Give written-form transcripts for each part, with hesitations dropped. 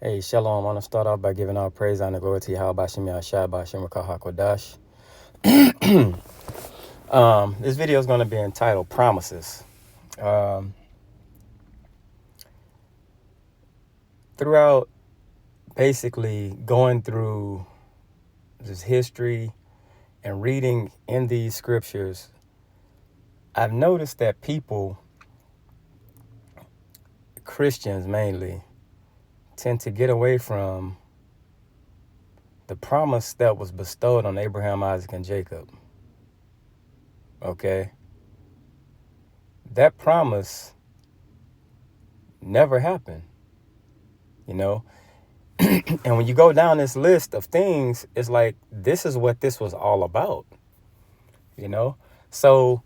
Hey, Shalom. I want to start off by giving all praise and glory to Yahweh Bashim Yahshua Bashim Rakah HaKodash. This video is going to be entitled Promises. Um, Throughout basically going through this history and reading in these scriptures, I've noticed that people, Christians mainly, tend to get away from the promise that was bestowed on Abraham, Isaac, and Jacob. Okay? That promise never happened, you know? And when you go down this list of things, it's like, this is what this was all about, you know? So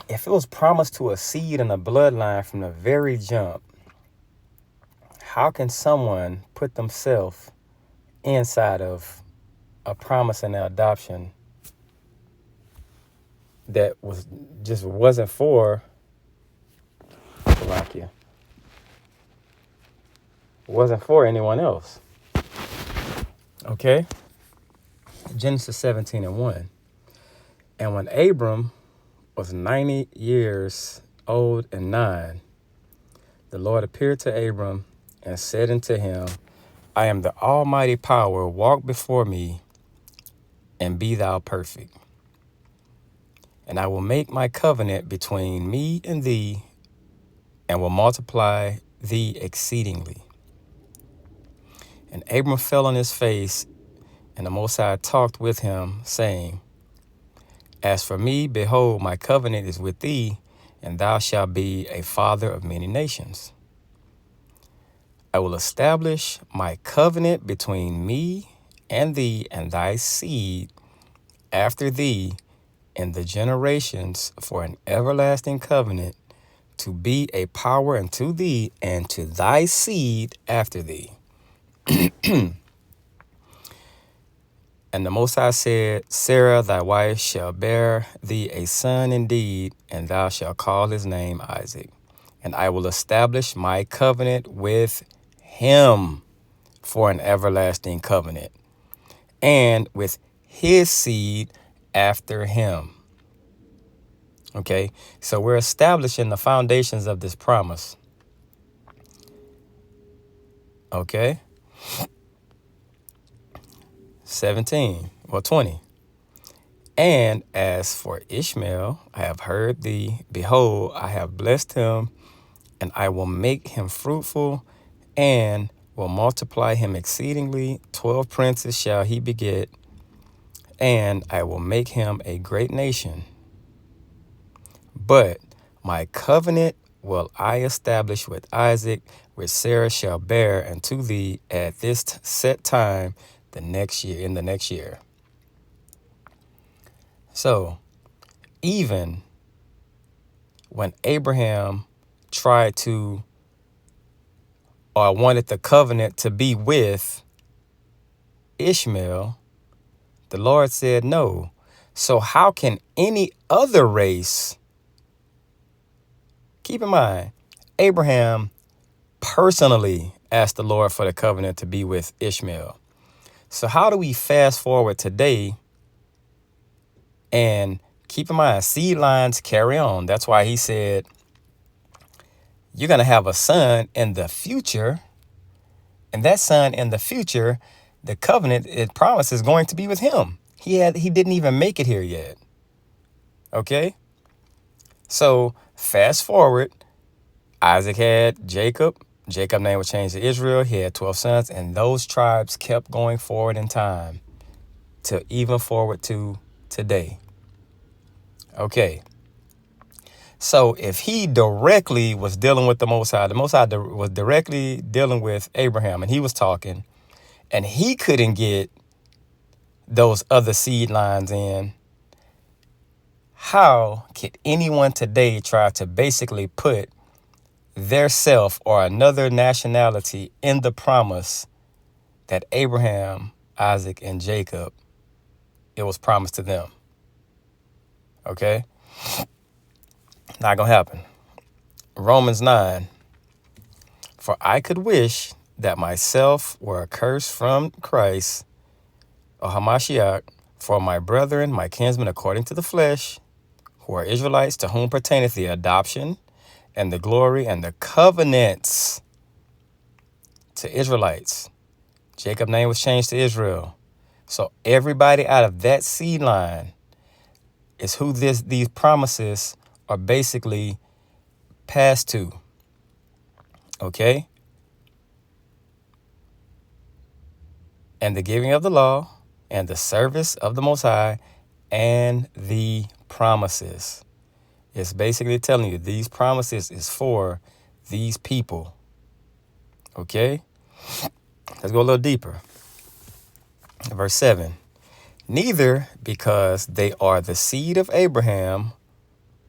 if it was promised to a seed and a bloodline from the very jump, how can someone put themselves inside of a promise and an adoption that wasn't for Slovakia, wasn't for anyone else? Okay? Genesis 17:1. And when Abram was 90 years old and 9, the Lord appeared to Abram and said unto him, I am the almighty power, walk before me and be thou perfect. And I will make my covenant between me and thee and will multiply thee exceedingly. And Abram fell on his face, and the Most High talked with him, saying, As for me, behold, my covenant is with thee, and thou shalt be a father of many nations. I will establish my covenant between me and thee and thy seed after thee in the generations for an everlasting covenant, to be a power unto thee and to thy seed after thee. And the Most High said, Sarah thy wife shall bear thee a son indeed, and thou shalt call his name Isaac. And I will establish my covenant with him for an everlasting covenant, and with his seed after him. Okay, so we're establishing the foundations of this promise. Okay, 20. And as for Ishmael, I have heard thee. Behold, I have blessed him, and I will make him fruitful, and will multiply him exceedingly. 12 princes shall he beget, and I will make him a great nation. But my covenant will I establish with Isaac, which Sarah shall bear unto thee at this set time in the next year. So even when Abraham tried to, or wanted the covenant to be with Ishmael, the Lord said no. So how can any other race, keep in mind, Abraham personally asked the Lord for the covenant to be with Ishmael. So how do we fast forward today? And keep in mind, seed lines carry on. That's why he said, you're going to have a son in the future. And that son in the future, the covenant, it promises, going to be with him. He didn't even make it here yet. Okay? So fast forward, Isaac had Jacob. Jacob's name was changed to Israel. He had 12 sons, and those tribes kept going forward in time to even forward to today. Okay. So if he directly was dealing with the Most High was directly dealing with Abraham, and he was talking, and he couldn't get those other seed lines in, how could anyone today try to basically put their self or another nationality in the promise that Abraham, Isaac, and Jacob, it was promised to them? Okay? Not gonna happen. Romans 9. For I could wish that myself were accursed from Christ, or Hamashiach, for my brethren, my kinsmen according to the flesh, who are Israelites, to whom pertaineth the adoption and the glory and the covenants to Israelites. Jacob's name was changed to Israel. So everybody out of that seed line is who these promises are basically passed to. Okay? And the giving of the law and the service of the Most High and the promises. It's basically telling you these promises is for these people. Okay? Let's go a little deeper. Verse 7. Neither because they are the seed of Abraham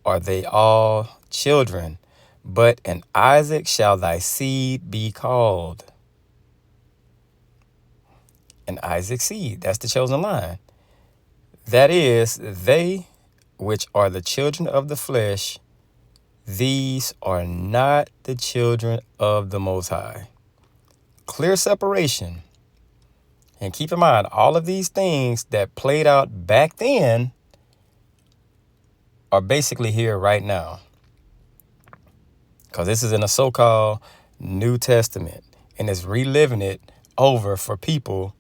are they all children, but in Isaac shall thy seed be called. In Isaac's seed, that's the chosen line. That is, they which are the children of the flesh, these are not the children of the Most High. Clear separation. And keep in mind, all of these things that played out back then are basically here right now. Because this is in a so-called New Testament. And it's reliving it over for people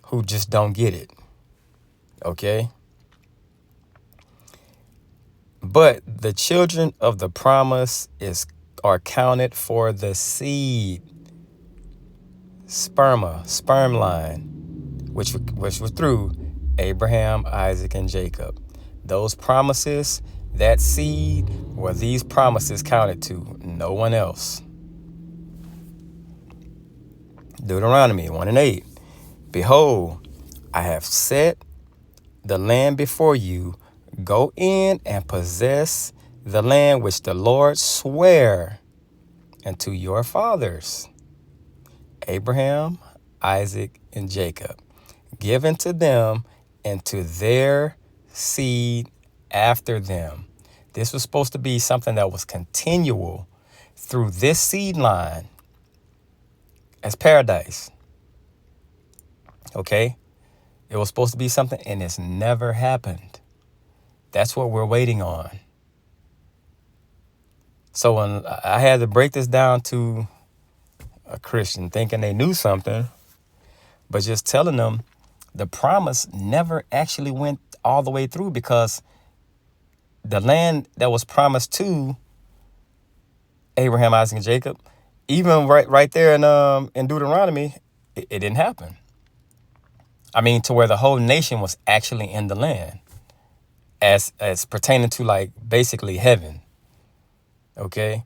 who just don't get it. Okay? But the children of the promise are counted for the seed. Sperm line, which was through Abraham, Isaac, and Jacob. Those promises, that seed, were these promises counted to, no one else. Deuteronomy 1:8. Behold, I have set the land before you. Go in and possess the land which the Lord sware unto your fathers, Abraham, Isaac, and Jacob, given to them and to their seed after them. This was supposed to be something that was continual through this seed line as paradise. Okay? It was supposed to be something, and it's never happened. That's what we're waiting on. So when I had to break this down to a Christian thinking they knew something, but just telling them the promise never actually went all the way through, because the land that was promised to Abraham, Isaac, and Jacob, even right there in Deuteronomy, it didn't happen. I mean, to where the whole nation was actually in the land, as pertaining to like basically heaven. Okay?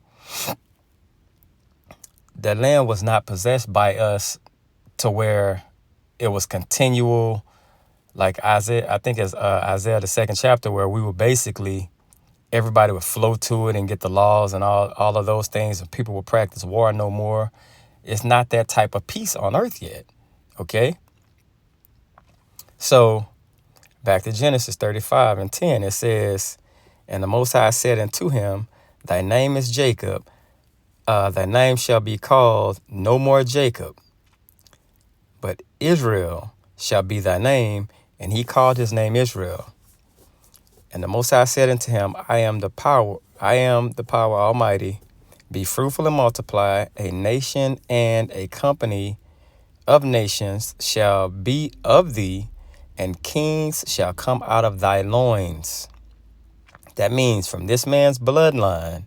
The land was not possessed by us to where it was continual, like Isaiah, I think it's Isaiah the 2nd chapter, where we were basically, everybody would flow to it and get the laws and all of those things, and people would practice war no more. It's not that type of peace on earth yet. Okay? So back to Genesis 35:10, it says, and the Most High said unto him, thy name is Jacob, thy name shall be called no more Jacob, but Israel shall be thy name. And he called his name Israel. And the Most High said unto him, I am the power Almighty. Be fruitful and multiply. A nation and a company of nations shall be of thee, and kings shall come out of thy loins. That means from this man's bloodline,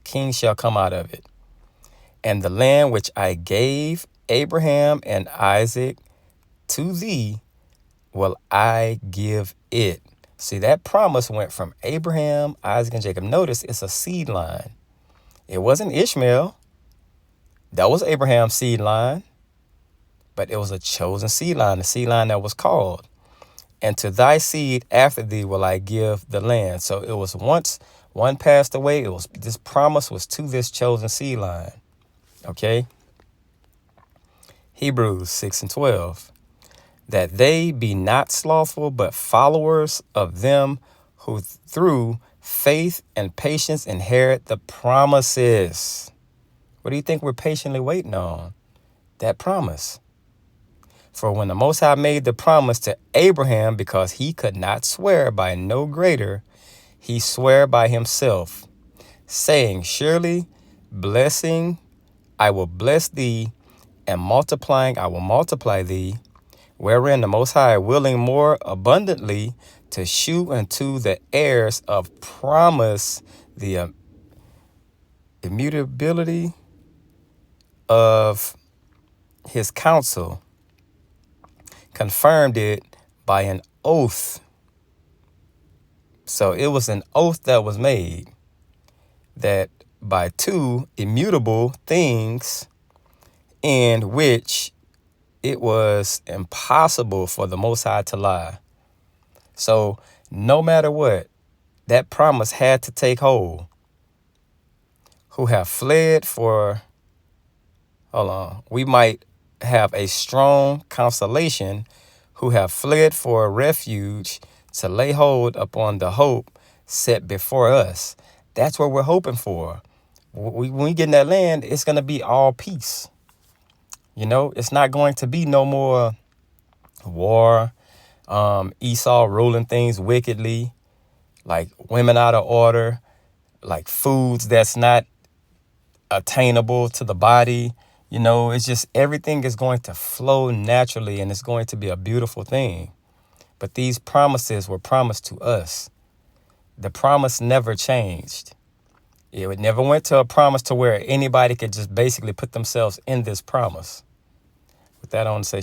kings shall come out of it. And the land which I gave Abraham and Isaac to thee, will I give it. See, that promise went from Abraham, Isaac, and Jacob. Notice it's a seed line. It wasn't Ishmael. That was Abraham's seed line. But it was a chosen seed line, the seed line that was called. And to thy seed after thee will I give the land. So it was once one passed away, this promise was to this chosen seed line. Okay? Hebrews 6:12. That they be not slothful, but followers of them who through faith and patience inherit the promises. What do you think we're patiently waiting on? that promise. For when the Most High made the promise to Abraham, because he could not swear by no greater, he sware by himself, saying, surely blessing I will bless thee, and multiplying I will multiply thee, wherein the Most High willing more abundantly to shew unto the heirs of promise the immutability of his counsel, confirmed it by an oath. So it was an oath that was made, that by two immutable things in which it was impossible for the Most High to lie. So no matter what, that promise had to take hold. Who have fled for, we might have a strong consolation, who have fled for refuge to lay hold upon the hope set before us. That's what we're hoping for. When we get in that land, it's going to be all peace. You know, it's not going to be no more war, Esau ruling things wickedly, like women out of order, like foods that's not attainable to the body. You know, it's just everything is going to flow naturally, and it's going to be a beautiful thing. But these promises were promised to us. The promise never changed. It never went to a promise to where anybody could just basically put themselves in this promise. With that, I want to say